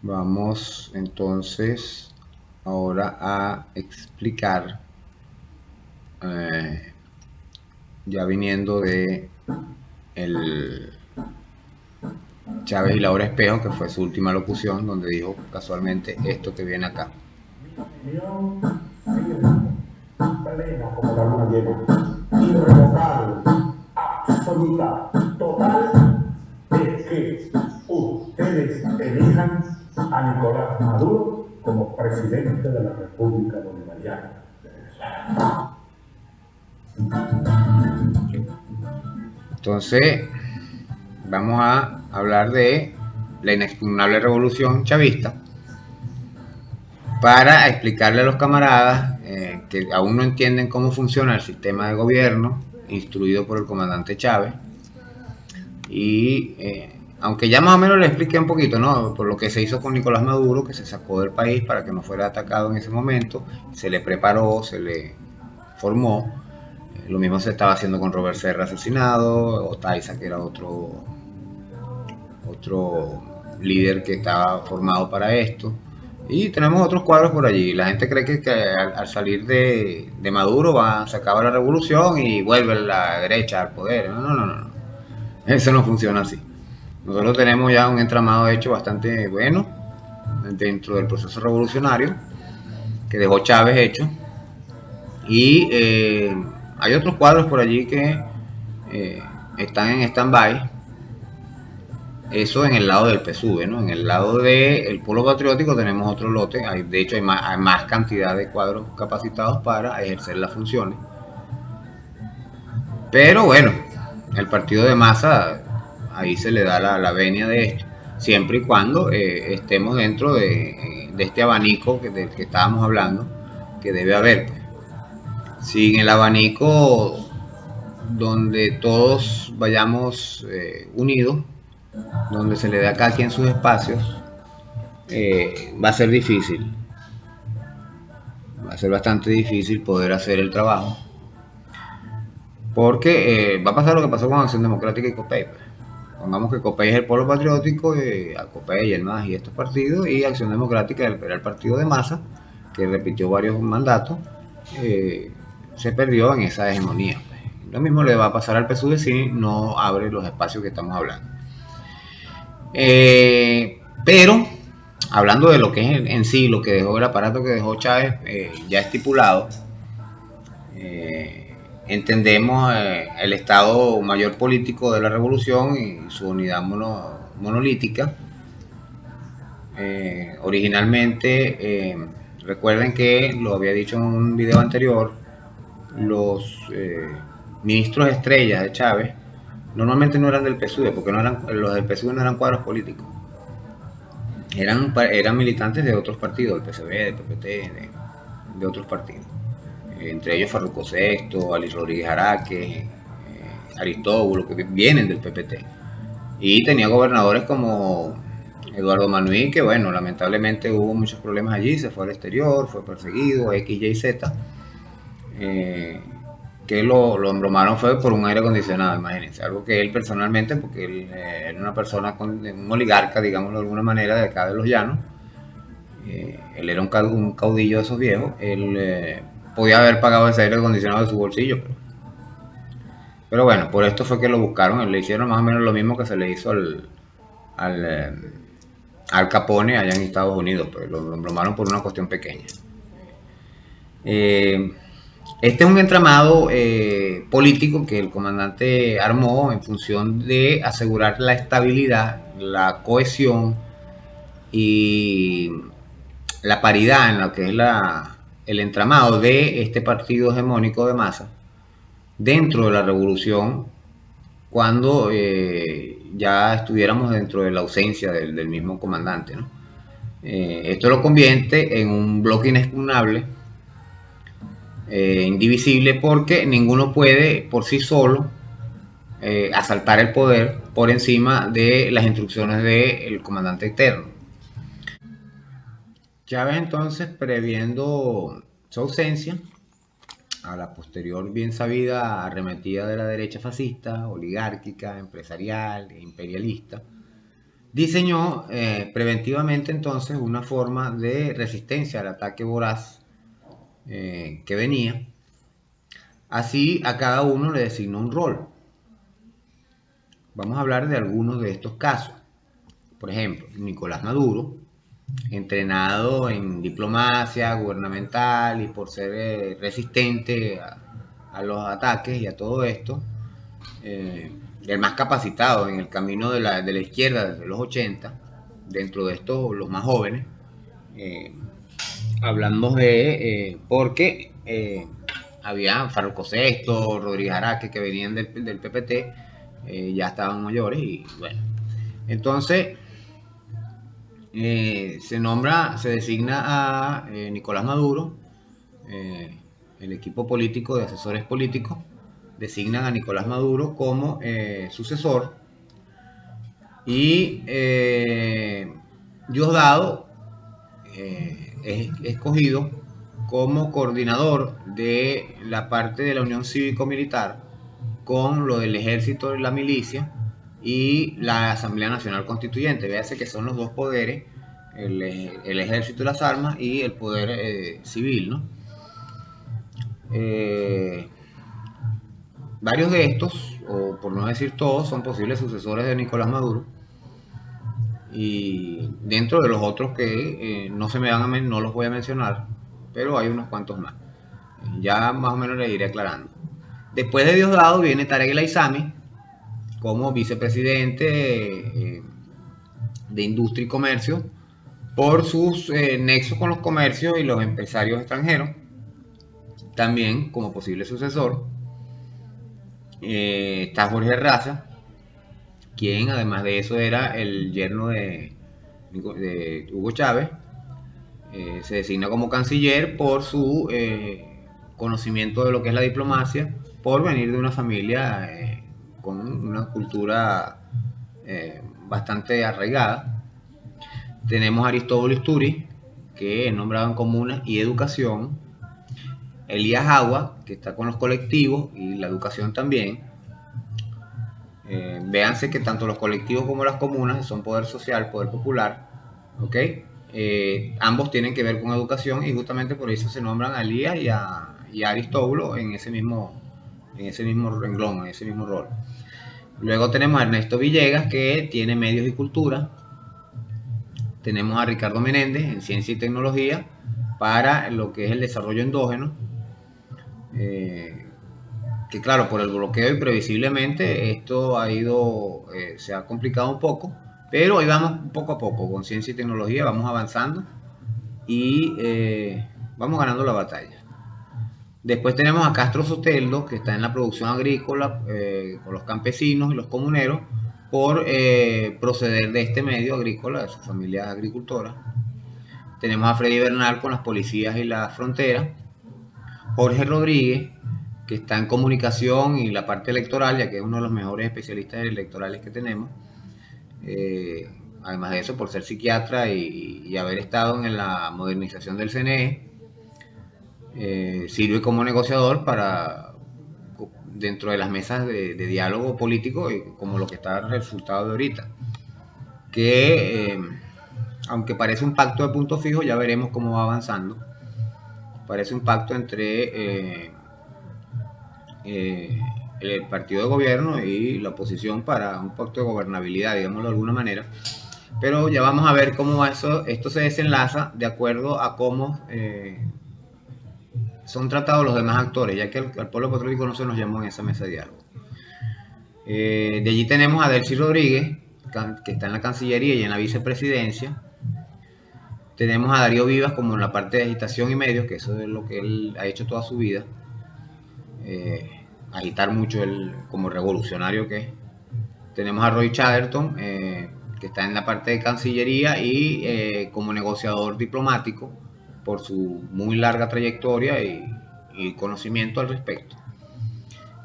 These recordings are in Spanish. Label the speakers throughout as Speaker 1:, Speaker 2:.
Speaker 1: Vamos entonces ahora a explicar, eh, ya viniendo de el Chávez y Laura Espejo, que fue su última locución, donde dijo casualmente esto que viene acá.
Speaker 2: Mi opinión, firme, plena como la luna llena, irrevocable, absoluta, total, es que ustedes elijan a Nicolás Maduro como presidente de la República Bolivariana de Venezuela.
Speaker 1: Entonces, vamos a hablar de la inexpugnable revolución chavista para explicarle a los camaradas que aún no entienden cómo funciona el sistema de gobierno instruido por el comandante Chávez. Y aunque ya más o menos le expliqué un poquito, ¿no? Por lo que se hizo con Nicolás Maduro, que se sacó del país para que no fuera atacado en ese momento, se le preparó, se le formó. Lo mismo se estaba haciendo con Robert Serra asesinado, Otaiza, que era otro líder que estaba formado para esto. Y tenemos otros cuadros por allí. La gente cree que al salir de Maduro se acaba la revolución y vuelve la derecha al poder. No, no, no, no. Eso no funciona así. Nosotros tenemos ya un entramado hecho bastante bueno dentro del proceso revolucionario que dejó Chávez hecho. Y hay otros cuadros por allí que eh, están en stand-by. Eso en el lado del PSUV, ¿no? En el lado del Polo Patriótico tenemos otro lote. De hecho, hay más cantidad de cuadros capacitados para ejercer las funciones. Pero bueno, el partido de masa, ahí se le da la venia de esto, siempre y cuando estemos dentro de este abanico del que estábamos hablando, que debe haber. Pues. Si en el abanico donde todos vayamos unidos, donde se le da a cada quien sus espacios, va a ser difícil, va a ser bastante difícil poder hacer el trabajo, porque va a pasar lo que pasó con Acción Democrática y COPEI. Pues. Pongamos que COPEI es el polo patriótico, a COPEI, el MAS y estos partidos, y Acción Democrática era el partido de masa, que repitió varios mandatos, eh, se perdió en esa hegemonía. Pues. Lo mismo le va a pasar al PSUV si no abre los espacios que estamos hablando. Pero, hablando de lo que es en sí, lo que dejó el aparato que dejó Chávez ya estipulado, entendemos el estado mayor político de la revolución y su unidad monolítica. Originalmente, recuerden que lo había dicho en un video anterior, los ministros estrellas de Chávez normalmente no eran del PSUV, porque no eran, los del PSUV no eran cuadros políticos, eran militantes de otros partidos, del PCB, del PPT, de otros partidos. Entre ellos Farruko Sexto, Ali Rodríguez Araque, Aristóbulo, que vienen del PPT. Y tenía gobernadores como Eduardo Manuel, que bueno, lamentablemente hubo muchos problemas allí, se fue al exterior, fue perseguido, X, Y, Z. Eh, que lo embromaron fue por un aire acondicionado, imagínense, algo que él personalmente, porque él era una persona, un oligarca, digámoslo de alguna manera, de acá de los llanos, él era un caudillo de esos viejos, él podía haber pagado ese aire acondicionado de su bolsillo, pero bueno, por esto fue que lo buscaron, le hicieron más o menos lo mismo que se le hizo al, eh, al Capone allá en Estados Unidos, pues lo embromaron por una cuestión pequeña. Eh, Este es un entramado político que el comandante armó en función de asegurar la estabilidad, la cohesión y la paridad en lo que es el entramado de este partido hegemónico de masa dentro de la revolución cuando ya estuviéramos dentro de la ausencia del mismo comandante. ¿No? Esto lo convierte en un bloque inexpugnable, indivisible, porque ninguno puede por sí solo asaltar el poder por encima de las instrucciones del comandante externo. Chávez entonces, previendo su ausencia, a la posterior bien sabida arremetida de la derecha fascista, oligárquica, empresarial e imperialista, diseñó preventivamente entonces una forma de resistencia al ataque voraz que venía. Así a cada uno le designó un rol. Vamos a hablar de algunos de estos casos. Por ejemplo, Nicolás Maduro, entrenado en diplomacia gubernamental y por ser resistente a los ataques y a todo esto, el más capacitado en el camino de la izquierda desde los 80, dentro de estos los más jóvenes, eh, hablamos de, porque había Farruko Sexto, Rodríguez Araque, que venían del PPT, ya estaban mayores y bueno. Entonces, se designa a Nicolás Maduro, el equipo político de asesores políticos designan a Nicolás Maduro como sucesor y Diosdado es escogido como coordinador de la parte de la Unión Cívico-Militar con lo del ejército y la milicia y la Asamblea Nacional Constituyente. Véase que son los dos poderes, el ejército y las armas y el poder civil, ¿no? Varios de estos, o por no decir todos, son posibles sucesores de Nicolás Maduro. Y dentro de los otros que no se me van a no los voy a mencionar, pero hay unos cuantos más. Ya más o menos les iré aclarando. Después de Diosdado viene Tarek El Aissami como vicepresidente de Industria y Comercio por sus nexos con los comercios y los empresarios extranjeros. También como posible sucesor está Jorge Raza, quien además de eso era el yerno de Hugo Chávez. Se designa como canciller por su conocimiento de lo que es la diplomacia, por venir de una familia con una cultura bastante arraigada. Tenemos a Aristóbulo Isturi, que es nombrado en comunas y educación. Elías Agua, que está con los colectivos y la educación también. Véanse que tanto los colectivos como las comunas son poder social, poder popular, ¿ok? Ambos tienen que ver con educación y justamente por eso se nombran a Elías y a Aristóbulo en ese mismo renglón, en ese mismo rol. Luego tenemos a Ernesto Villegas, que tiene medios y cultura. Tenemos a Ricardo Menéndez en ciencia y tecnología para lo que es el desarrollo endógeno. Que claro, por el bloqueo y previsiblemente esto ha ido, se ha complicado un poco, pero ahí vamos poco a poco, con ciencia y tecnología vamos avanzando y vamos ganando la batalla. Después tenemos a Castro Soteldo, que está en la producción agrícola con los campesinos y los comuneros, por proceder de este medio agrícola, de su familia agricultora. Tenemos a Freddy Bernal con las policías y la frontera. Jorge Rodríguez, que está en comunicación y la parte electoral, ya que es uno de los mejores especialistas electorales que tenemos. Además de eso, por ser psiquiatra y haber estado en la modernización del CNE, sirve como negociador para dentro de las mesas de diálogo político, como lo que está el resultado de ahorita. Que aunque parece un pacto de punto fijo, ya veremos cómo va avanzando. Parece un pacto entre el partido de gobierno y la oposición para un pacto de gobernabilidad, digámoslo de alguna manera. Pero ya vamos a ver cómo eso, esto se desenlaza de acuerdo a cómo son tratados los demás actores, ya que al pueblo patriótico no se nos llamó en esa mesa de diálogo. De allí tenemos a Delcy Rodríguez, que está en la Cancillería y en la vicepresidencia. Tenemos a Darío Vivas como en la parte de agitación y medios, que eso es lo que él ha hecho toda su vida. Agitar mucho como revolucionario que es. Tenemos a Roy Chatterton, que está en la parte de Cancillería y como negociador diplomático por su muy larga trayectoria y conocimiento al respecto.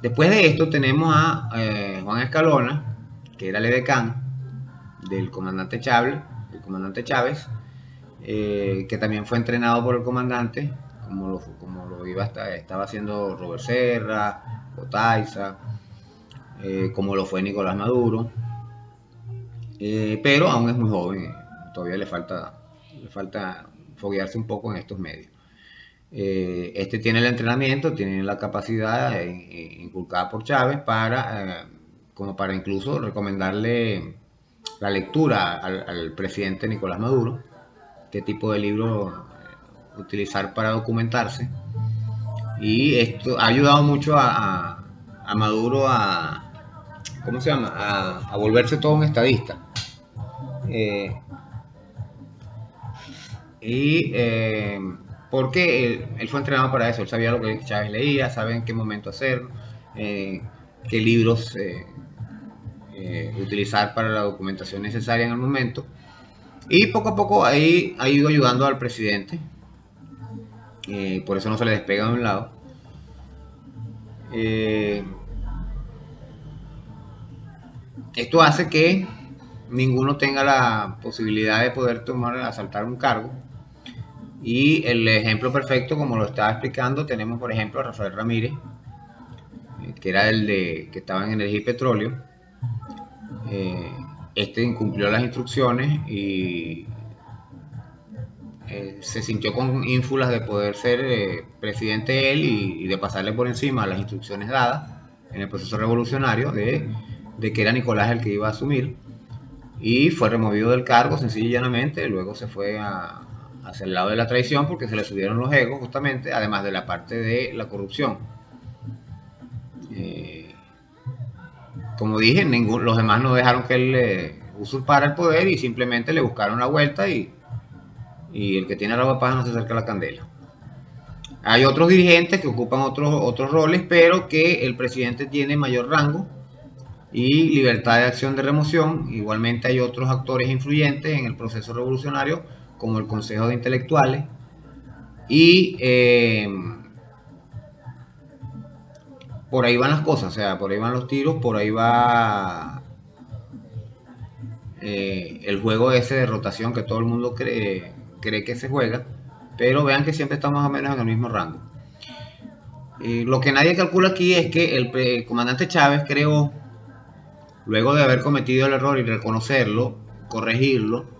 Speaker 1: Después de esto tenemos a Juan Escalona, que era el edecán del comandante Chávez, que también fue entrenado por el comandante, como lo estaba haciendo Robert Serra, Otaiza, como lo fue Nicolás Maduro. pero aún es muy joven, todavía le falta foguearse un poco en estos medios. Este tiene el entrenamiento, tiene la capacidad inculcada por Chávez como para incluso recomendarle la lectura al presidente Nicolás Maduro, qué tipo de libro utilizar para documentarse. Y esto ha ayudado mucho a Maduro ¿cómo se llama? A volverse todo un estadista. Eh, porque él fue entrenado para eso, él sabía lo que Chávez leía, sabe en qué momento hacerlo, qué libros utilizar para la documentación necesaria en el momento. Y poco a poco ahí ha ido ayudando al presidente, por eso no se le despega de un lado. Esto hace que ninguno tenga la posibilidad de poder asaltar un cargo. Y el ejemplo perfecto, como lo estaba explicando, tenemos por ejemplo a Rafael Ramírez, que era que estaba en Energía y Petróleo. Este incumplió las instrucciones y se sintió con ínfulas de poder ser presidente él y de pasarle por encima las instrucciones dadas en el proceso revolucionario de que era Nicolás el que iba a asumir, y fue removido del cargo sencillo y llanamente. Luego se fue hacia el lado de la traición porque se le subieron los egos, justamente, además de la parte de la corrupción. Como dije, los demás no dejaron que él usurpara el poder y simplemente le buscaron la vuelta, y el que tiene rabo de paja no se acerca a la candela. Hay otros dirigentes que ocupan otros roles, pero que el presidente tiene mayor rango y libertad de acción de remoción. Igualmente hay otros actores influyentes en el proceso revolucionario, como el Consejo de Intelectuales, y por ahí van las cosas, o sea, por ahí van los tiros, por ahí va el juego ese de rotación que todo el mundo cree que se juega, pero vean que siempre estamos más o menos en el mismo rango. Lo que nadie calcula aquí es que el comandante Chávez creó, luego de haber cometido el error y reconocerlo, corregirlo,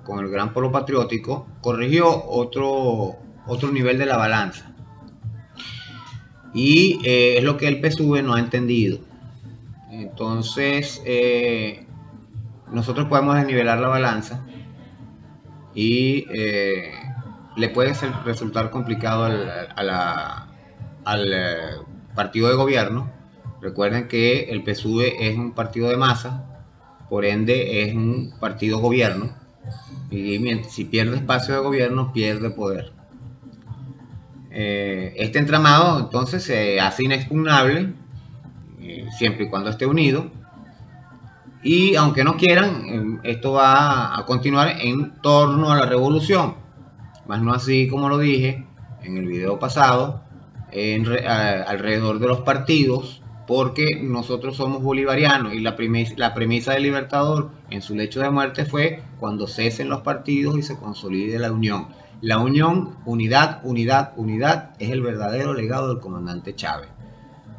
Speaker 1: con el gran polo patriótico, corrigió otro nivel de la balanza. Y es lo que el PSUV no ha entendido. Entonces, nosotros podemos desnivelar la balanza y le puede resultar complicado al partido de gobierno. Recuerden que el PSUV es un partido de masa, por ende es un partido gobierno, y si pierde espacio de gobierno, pierde poder. Este entramado entonces se hace inexpugnable siempre y cuando esté unido, y aunque no quieran, esto va a continuar en torno a la revolución, más no así como lo dije en el video pasado, alrededor de los partidos, porque nosotros somos bolivarianos y la premisa del Libertador en su lecho de muerte fue cuando cesen los partidos y se consolide la unión. La unión, unidad, unidad, unidad, es el verdadero legado del comandante Chávez,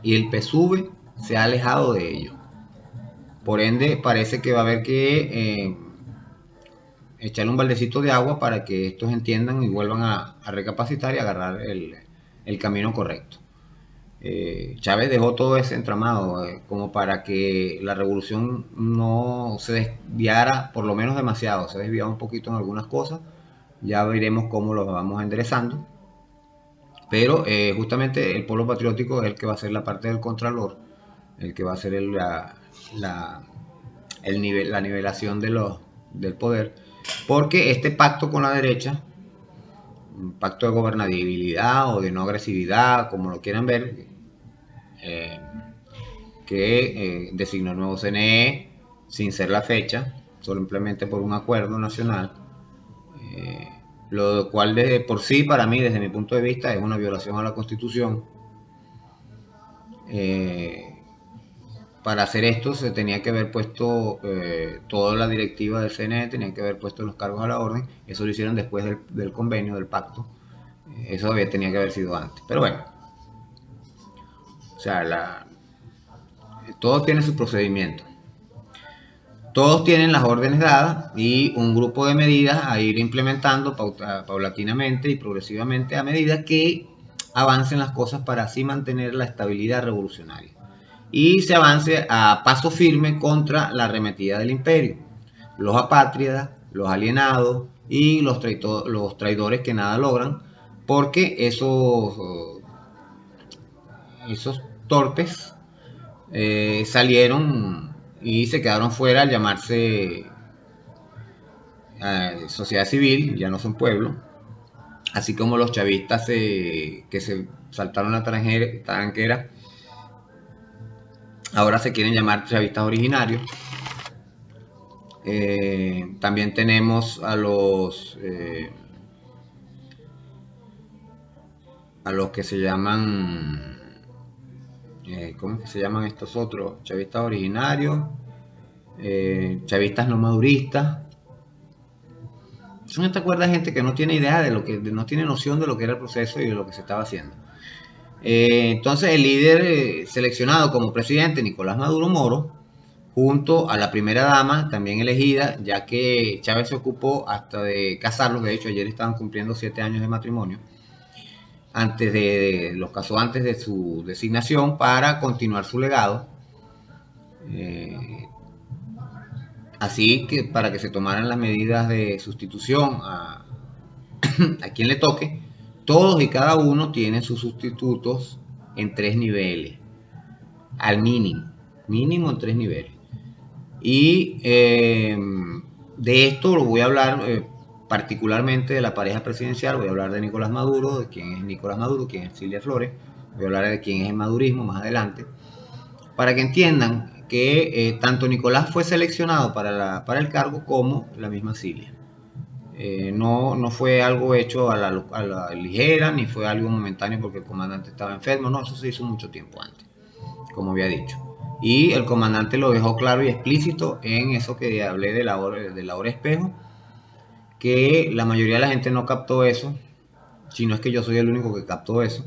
Speaker 1: y el PSUV se ha alejado de ello. Por ende, parece que va a haber que echarle un baldecito de agua para que estos entiendan y vuelvan a recapacitar y agarrar el camino correcto. Chávez dejó todo ese entramado como para que la revolución no se desviara, por lo menos demasiado. Se desviaba un poquito en algunas cosas, ya veremos cómo lo vamos enderezando, pero justamente el polo patriótico es el que va a ser la parte del contralor, el que va a ser la nivelación del poder, porque este pacto con la derecha, un pacto de gobernabilidad o de no agresividad, como lo quieran ver, que designó el nuevo CNE sin ser la fecha, simplemente por un acuerdo nacional, lo cual por sí, para mí, desde mi punto de vista, es una violación a la Constitución. Para hacer esto se tenía que haber puesto toda la directiva del CNE, tenían que haber puesto los cargos a la orden. Eso lo hicieron después del convenio, del pacto. Eso tenía que haber sido antes. Pero bueno, o sea, todo tiene su procedimiento. todos tienen las órdenes dadas y un grupo de medidas a ir implementando paulatinamente y progresivamente a medida que avancen las cosas para así mantener la estabilidad revolucionaria y se avance a paso firme contra la arremetida del imperio, los apátridas, los alienados y los traidores que nada logran, porque esos torpes salieron y se quedaron fuera al llamarse sociedad civil, ya no son pueblo, así como los chavistas que se saltaron la tranquera, ahora se quieren llamar chavistas originarios. También tenemos a los que se llaman ¿cómo es que se llaman estos otros? Chavistas originarios, chavistas no maduristas. Son esta cuerda de gente que no tiene idea no tiene noción de lo que era el proceso y de lo que se estaba haciendo. Entonces el líder seleccionado como presidente, Nicolás Maduro Moro, junto a la primera dama, también elegida, ya que Chávez se ocupó hasta de casarlos. De hecho, ayer estaban cumpliendo 7 años de matrimonio. Los casó antes de su designación para continuar su legado. Así que para que se tomaran las medidas de sustitución a quien le toque, todos y cada uno tienen sus sustitutos en 3 niveles, al mínimo en 3 niveles. Y de esto lo voy a hablar particularmente de la pareja presidencial. Voy a hablar de Nicolás Maduro, de quién es Nicolás Maduro, quién es Cilia Flores. Voy a hablar de quién es el madurismo más adelante, para que entiendan que tanto Nicolás fue seleccionado para el cargo como la misma Cilia. No fue algo hecho a la ligera, ni fue algo momentáneo porque el comandante estaba enfermo. No, eso se hizo mucho tiempo antes, como había dicho. Y el comandante lo dejó claro y explícito en eso que hablé de la hora espejo, que la mayoría de la gente no captó eso, si no es que yo soy el único que captó eso.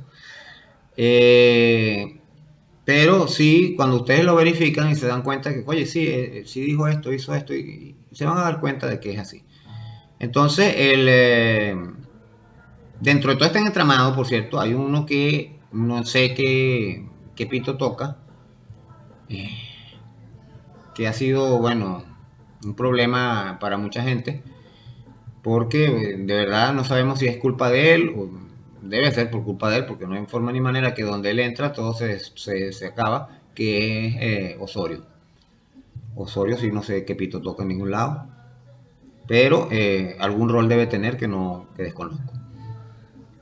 Speaker 1: Pero sí, cuando ustedes lo verifican y se dan cuenta que, oye, sí dijo esto, hizo esto, y se van a dar cuenta de que es así. Entonces, dentro de todo este entramado, por cierto, hay uno que no sé qué pito toca, que ha sido, bueno, un problema para mucha gente, porque de verdad no sabemos si es culpa de él o debe ser por culpa de él, porque no hay forma ni manera que donde él entra todo se acaba, que es Osorio. Osorio sí no sé qué pito toca en ningún lado, pero algún rol debe tener que desconozco.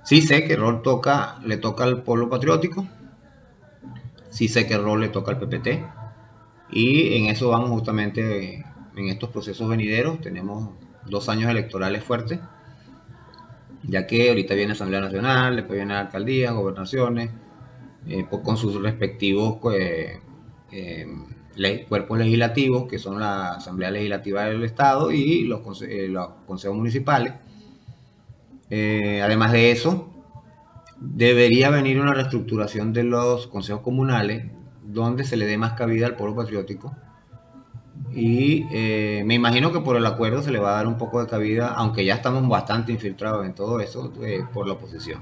Speaker 1: Sí sé que rol le toca al pueblo patriótico, sí sé que rol le toca al PPT, y en eso vamos justamente en estos procesos venideros. Tenemos 2 años electorales fuertes, ya que ahorita viene Asamblea Nacional, después viene alcaldías, gobernaciones, con sus respectivos cuerpos legislativos, que son la Asamblea Legislativa del Estado y los consejos municipales. Además de eso, debería venir una reestructuración de los consejos comunales, donde se le dé más cabida al pueblo patriótico. Y me imagino que por el acuerdo se le va a dar un poco de cabida, aunque ya estamos bastante infiltrados en todo eso por la oposición.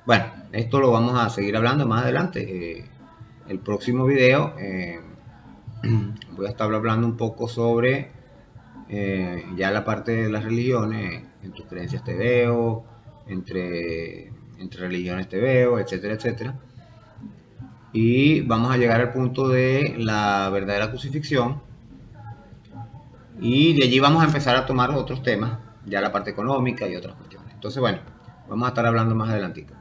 Speaker 1: Bueno, esto lo vamos a seguir hablando más adelante. El próximo video voy a estar hablando un poco sobre ya la parte de las religiones. En tus creencias te veo, entre religiones te veo, etcétera, etcétera. Y vamos a llegar al punto de la verdadera crucifixión. Y de allí vamos a empezar a tomar otros temas, ya la parte económica y otras cuestiones. Entonces, bueno, vamos a estar hablando más adelantito.